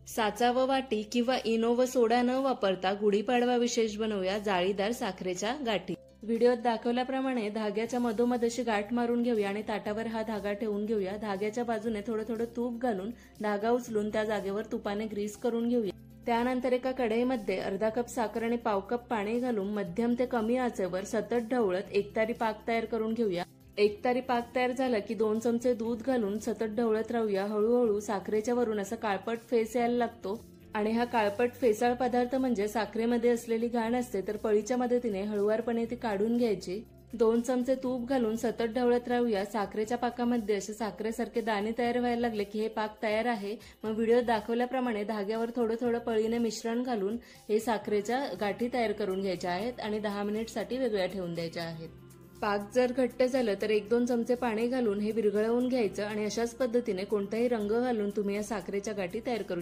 साचा व वाटी किंवा इनो व सोडा न वापरता गुढीपाडवा विशेष बनवूया जाळीदार साखरेच्या गाठी। व्हिडिओत दाखवल्याप्रमाणे धाग्याच्या मधोमध अशी गाठ मारून घेऊया आणि ताटावर हा धागा ठेवून घेऊया। धाग्याच्या बाजूने थोडं थोडं तूप घालून धागा उचलून त्या जागेवर तुपाने ग्रीस करून घेऊया। त्यानंतर एका कढईमध्ये अर्धा कप साखर आणि पाव कप पाणी घालून मध्यम ते कमी आचेवर सतत ढवळत एकतारी पाक तयार करून घेऊया। एकतारी पाक तयार झाला की 2 चमचे दूध घालून सतत ढवळत राहूया। हळूहळू साखरेच्या वरून असा काळपट फेस यायला लागतो आणि हा काळपट फेसाळ पदार्थ म्हणजे साखरेमध्ये असलेली घाण असते, तर पळीच्या मदतीने हळुवारपणे ती काढून घ्यायची। 2 चमचे तूप घालून सतत ढवळत राहूया। साखरेच्या पाकामध्ये असे साखरेसारखे दाणे तयार व्हायला लागले की हे पाक तयार आहे। मग व्हिडिओत दाखवल्याप्रमाणे धाग्यावर थोडं थोडं पळीने मिश्रण घालून हे साखरेच्या गाठी तयार करून घ्यायच्या आहेत आणि 10 मिनिटसाठी वेगळ्या ठेवून द्यायच्या आहेत। पाक जर घट्ट झालं तर 1-2 चमचे पाणी घालून हे विरघळवून घ्यायचं आणि अशाच पद्धतीने कोणताही रंग घालून तुम्ही या साखरेच्या गाठी तयार करू